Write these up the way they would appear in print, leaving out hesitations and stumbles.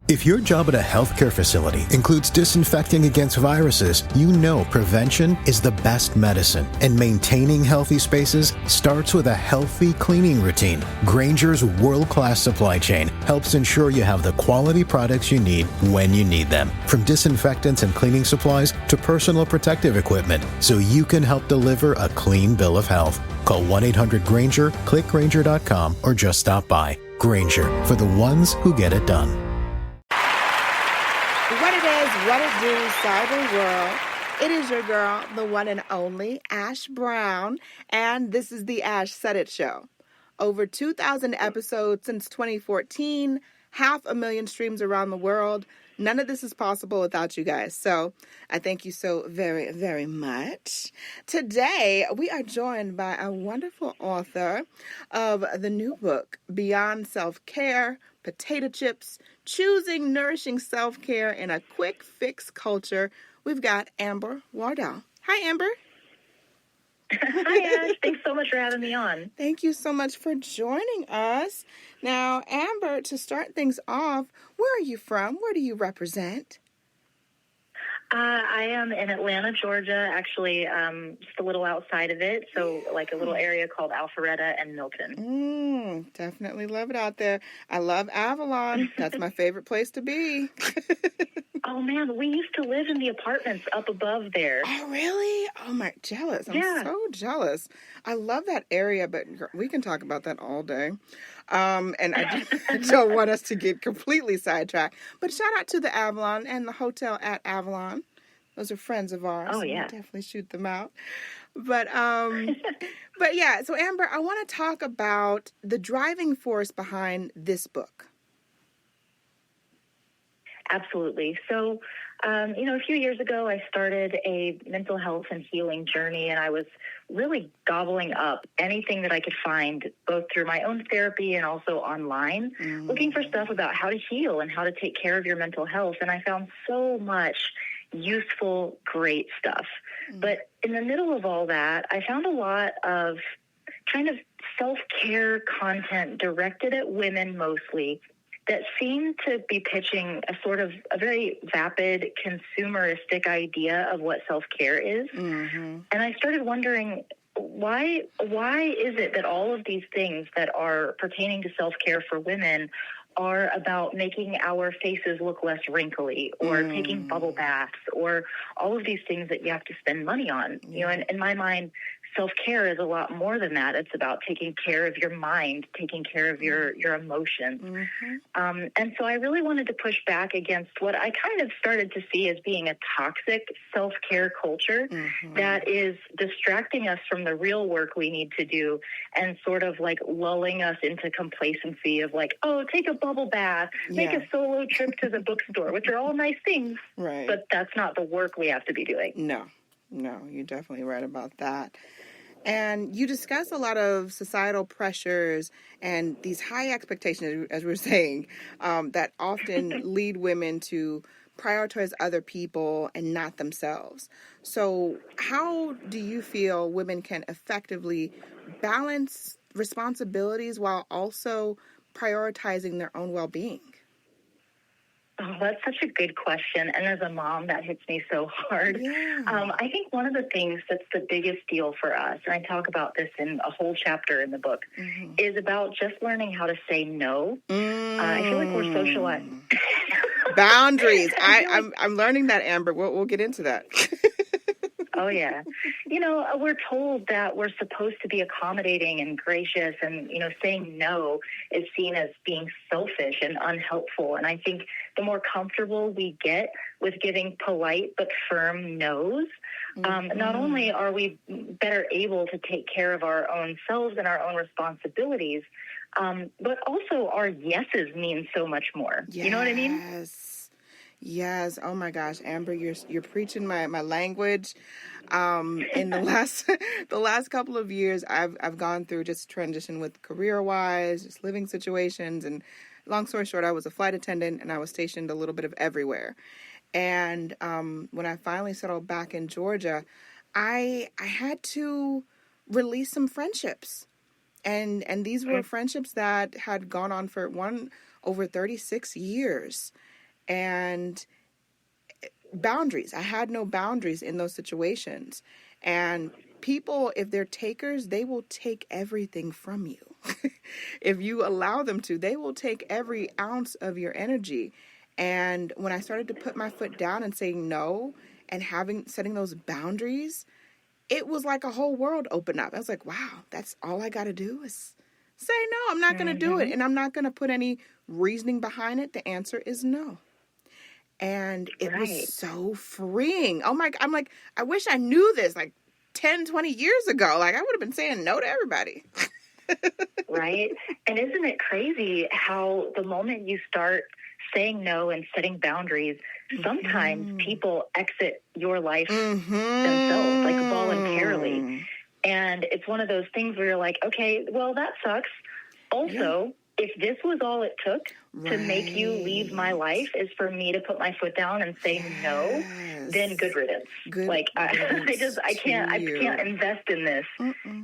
If your job at a healthcare facility includes disinfecting against viruses, you know prevention is the best medicine. And maintaining healthy spaces starts with a healthy cleaning routine. Grainger's world-class supply chain helps ensure you have the quality products you need when you need them. From disinfectants and cleaning supplies to personal protective equipment, so you can help deliver a clean bill of health. Call 1-800-GRAINGER, click Grainger.com, or just stop by. Grainger, for the ones who get it done. What it do, cyber world. It is your girl, the one and only Ash Brown, and this is the Ash Said It Show. Over 2,000 episodes since 2014, 500,000 streams around the world. None of this is possible without you guys. So I thank you so very, very much. Today, we are joined by a wonderful author of the new book, Beyond Self-Care, Potato Chips, Choosing Nourishing Self-Care in a Quick Fix Culture. We've got Amber Wardell. Hi, Amber. Hi, Ash. Thanks so much for having me on. Thank you so much for joining us. Now, Amber, to start things off, where are you from? Where do you represent? I am in Atlanta, Georgia, actually just a little outside of it, so like a little area called Alpharetta and Milton. Definitely love it out there. I love Avalon. That's my favorite place to be. Oh, man, we used to live in the apartments up above there. Oh, really? Oh, my, jealous. I'm so jealous. I love that area, but we can talk about that all day. And I don't want us to get completely sidetracked. But shout out to the Avalon and the hotel at Avalon. Those are friends of ours. Oh, yeah. We'll definitely shoot them out. But yeah, so Amber, I want to talk about the driving force behind this book. Absolutely. So, a few years ago, I started a mental health and healing journey, and I was really gobbling up anything that I could find, both through my own therapy and also online, looking for stuff about how to heal and how to take care of your mental health. And I found so much useful, great stuff. But in the middle of all that, I found a lot of kind of self-care content directed at women mostly, that seemed to be pitching a very vapid, consumeristic idea of what self-care is. And I started wondering, why is it that all of these things that are pertaining to self-care for women are about making our faces look less wrinkly, or taking bubble baths, or all of these things that you have to spend money on? In my mind, self-care is a lot more than that. It's about taking care of your mind, taking care of your emotions. And so I really wanted to push back against what I kind of started to see as being a toxic self-care culture that is distracting us from the real work we need to do, and sort of like lulling us into complacency of like, oh, take a bubble bath, make a solo trip to the bookstore, which are all nice things, but that's not the work we have to be doing. No, you're definitely right about that. And you discuss a lot of societal pressures and these high expectations, as we're saying, that often lead women to prioritize other people and not themselves. So how do you feel women can effectively balance responsibilities while also prioritizing their own well-being? Oh, that's such a good question. And as a mom, that hits me so hard. I think one of the things that's the biggest deal for us, and I talk about this in a whole chapter in the book, is about just learning how to say no. I feel like we're socialized. Boundaries. I'm learning that, Amber. We'll get into that. Oh, yeah. We're told that we're supposed to be accommodating and gracious, and, saying no is seen as being selfish and unhelpful. And I think the more comfortable we get with giving polite but firm no's, not only are we better able to take care of our own selves and our own responsibilities, but also our yeses mean so much more. You know what I mean? Yes. Oh my gosh, Amber, you're preaching my language. In the last couple of years, I've gone through just transition with career-wise, just living situations, and long story short, I was a flight attendant and I was stationed a little bit of everywhere. And when I finally settled back in Georgia, I had to release some friendships. And these were friendships that had gone on for over 36 years. And boundaries. I had no boundaries in those situations. And people, if they're takers, they will take everything from you. If you allow them to, they will take every ounce of your energy. And when I started to put my foot down and saying no and setting those boundaries, it was like a whole world opened up. I was like, wow, that's all I got to do is say no. I'm not going to do it. And I'm not going to put any reasoning behind it. The answer is no. And it was so freeing. Oh my, I'm like, I wish I knew this like 10, 20 years ago. Like I would have been saying no to everybody. Right. And isn't it crazy how the moment you start saying no and setting boundaries, sometimes people exit your life themselves, like voluntarily. And it's one of those things where you're like, okay, well, that sucks. Also, if this was all it took to make you leave my life is for me to put my foot down and say no, then good riddance. I can't invest in this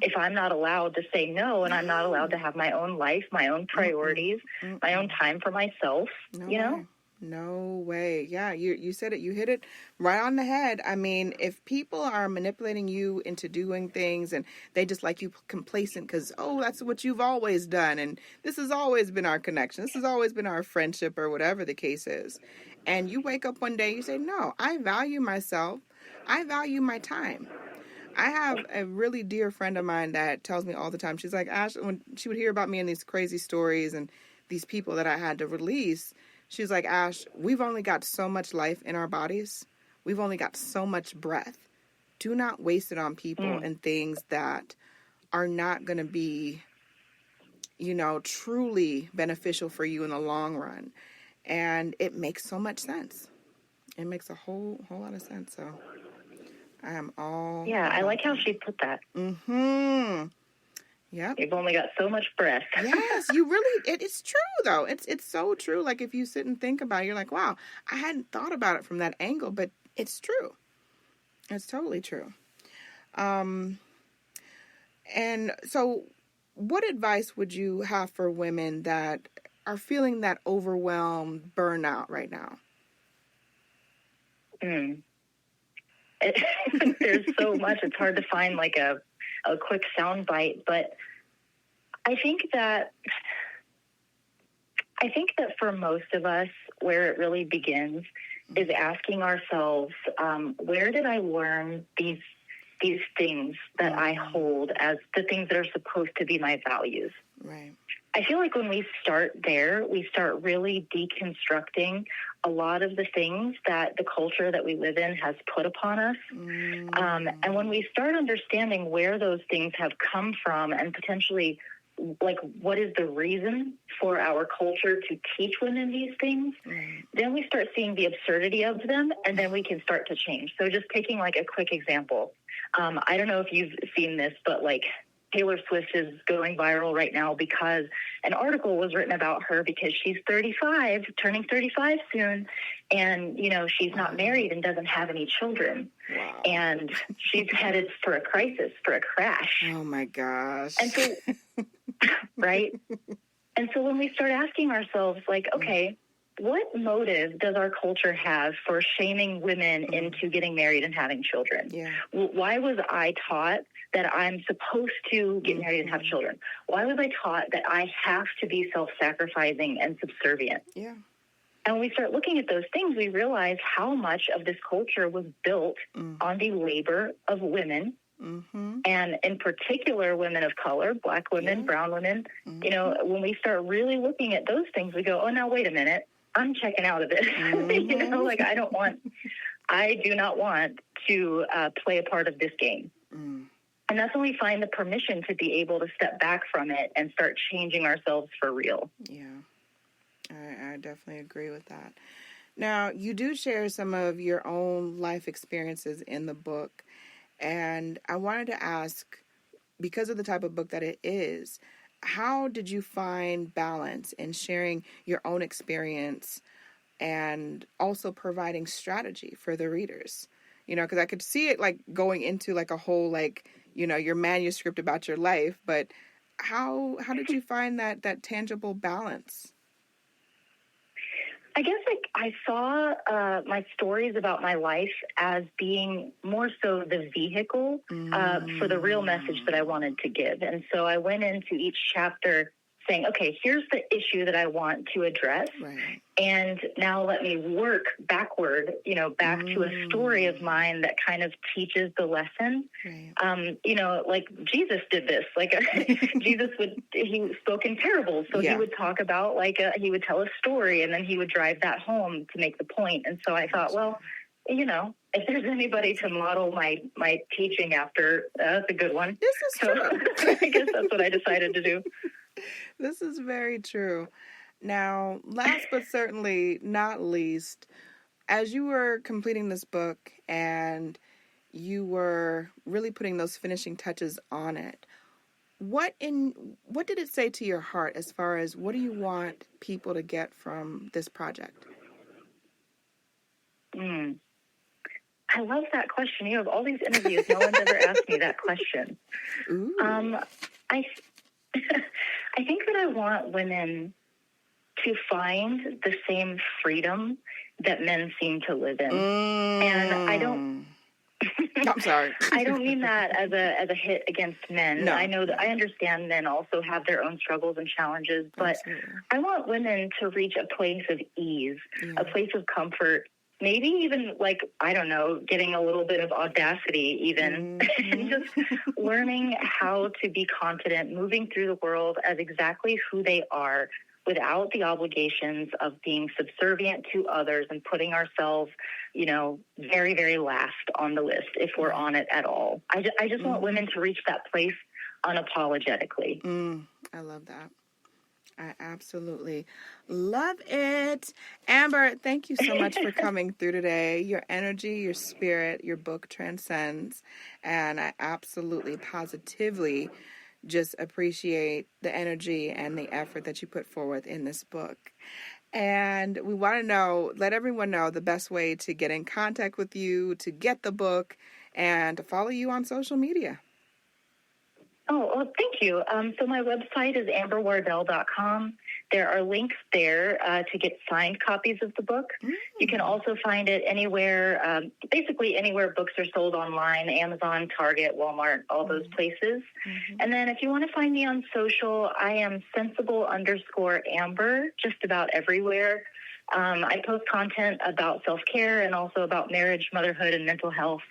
if I'm not allowed to say no, and I'm not allowed to have my own life, my own priorities, my own time for myself, you know? No way. Yeah, you said it. You hit it right on the head. I mean, if people are manipulating you into doing things and they just like you complacent because, oh, that's what you've always done. And this has always been our connection. This has always been our friendship or whatever the case is. And you wake up one day, you say, no, I value myself. I value my time. I have a really dear friend of mine that tells me all the time. She's like, Ash, when she would hear about me and these crazy stories and these people that I had to release, she's like, Ash, we've only got so much life in our bodies. We've only got so much breath. Do not waste it on people and things that are not going to be, truly beneficial for you in the long run. And it makes so much sense. It makes a whole lot of sense. So I am all... Yeah, I like how she put that. Yeah. You've only got so much breath. Yes, you really, it's true though. It's so true. Like if you sit and think about it, you're like, wow, I hadn't thought about it from that angle, but it's true. It's totally true. And so what advice would you have for women that are feeling that overwhelmed burnout right now? There's so much. It's hard to find like a quick sound bite, but I think that for most of us, where it really begins is asking ourselves, where did I learn these things that I hold as the things that are supposed to be my values? Right. I feel like when we start there, we start really deconstructing a lot of the things that the culture that we live in has put upon us. And when we start understanding where those things have come from and potentially like what is the reason for our culture to teach women these things, then we start seeing the absurdity of them, and then we can start to change. So just taking like a quick example. I don't know if you've seen this, but like Taylor Swift is going viral right now because an article was written about her because she's 35, turning 35 soon, and, she's not married and doesn't have any children. Wow. And she's headed for a crisis, for a crash. Oh, my gosh. And so, right? And so when we start asking ourselves, like, okay, what motive does our culture have for shaming women into getting married and having children? Yeah. Why was I taught that I'm supposed to get married and have children? Why was I taught that I have to be self-sacrificing and subservient? Yeah. And when we start looking at those things, we realize how much of this culture was built on the labor of women, and in particular, women of color, Black women, brown women. When we start really looking at those things, we go, oh, now, wait a minute. I'm checking out of this. I do not want to play a part of this game. And that's when we find the permission to be able to step back from it and start changing ourselves for real. Yeah, I definitely agree with that. Now, you do share some of your own life experiences in the book. And I wanted to ask, because of the type of book that it is, how did you find balance in sharing your own experience and also providing strategy for the readers? Because I could see it like going into like a whole your manuscript about your life, but how did you find that tangible balance? I guess I saw my stories about my life as being more so the vehicle for the real message that I wanted to give. And so I went into each chapter saying, okay, here's the issue that I want to address. Right. And now let me work backward, back to a story of mine that kind of teaches the lesson. Right. Like Jesus did this. Like Jesus he spoke in parables. So he would talk about he would tell a story and then he would drive that home to make the point. And so I thought, well, if there's anybody to model my teaching after, that's a good one. This is true. I guess that's what I decided to do. This is very true. Now, last but certainly not least, as you were completing this book and you were really putting those finishing touches on it, what did it say to your heart as far as what do you want people to get from this project? I love that question. You have all these interviews. No one's ever asked me that question. Ooh. I think that I want women to find the same freedom that men seem to live in. And I don't... I'm sorry. I don't mean that as a hit against men. No. I know that I understand men also have their own struggles and challenges, but Absolutely. I want women to reach a place of ease, a place of comfort, maybe even getting a little bit of audacity even, and just learning how to be confident, moving through the world as exactly who they are without the obligations of being subservient to others and putting ourselves, very, very last on the list if we're on it at all. I just want women to reach that place unapologetically. I love that. I absolutely love it. Amber, thank you so much for coming through today. Your energy, your spirit, your book transcends. And I absolutely, positively just appreciate the energy and the effort that you put forward in this book. And we want to let everyone know the best way to get in contact with you, to get the book, and to follow you on social media. Oh, well, thank you. So my website is amberwardell.com. There are links there to get signed copies of the book. You can also find it anywhere, basically anywhere books are sold online, Amazon, Target, Walmart, all those places. And then if you want to find me on social, I am sensible_Amber, just about everywhere. I post content about self-care and also about marriage, motherhood, and mental health.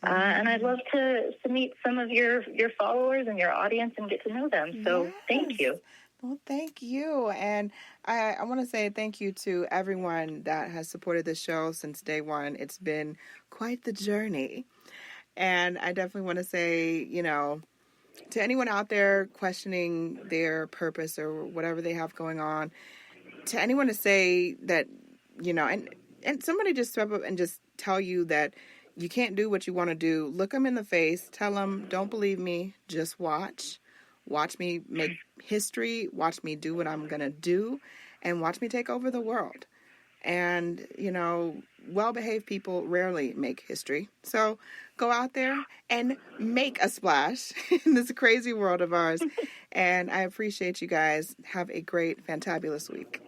And I'd love to meet some of your followers and your audience and get to know them. So Thank you. Well, thank you. And I want to say thank you to everyone that has supported this show since day one. It's been quite the journey. And I definitely want to say, to anyone out there questioning their purpose or whatever they have going on, to anyone to say that, and somebody just step up and just tell you that you can't do what you want to do. Look them in the face. Tell them, don't believe me. Just watch. Watch me make history. Watch me do what I'm going to do. And watch me take over the world. And, well-behaved people rarely make history. So go out there and make a splash in this crazy world of ours. And I appreciate you guys. Have a great, fantabulous week.